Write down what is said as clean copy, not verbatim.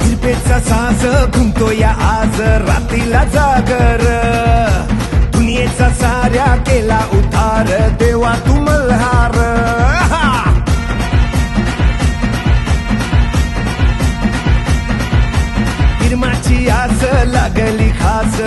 किरपेचा साज घुमतो या आज रात्रीला जागर, दुनियेचा साऱ्या केला उद्धार, देवा तू मल्हार. गिरमाची आस लागली खास,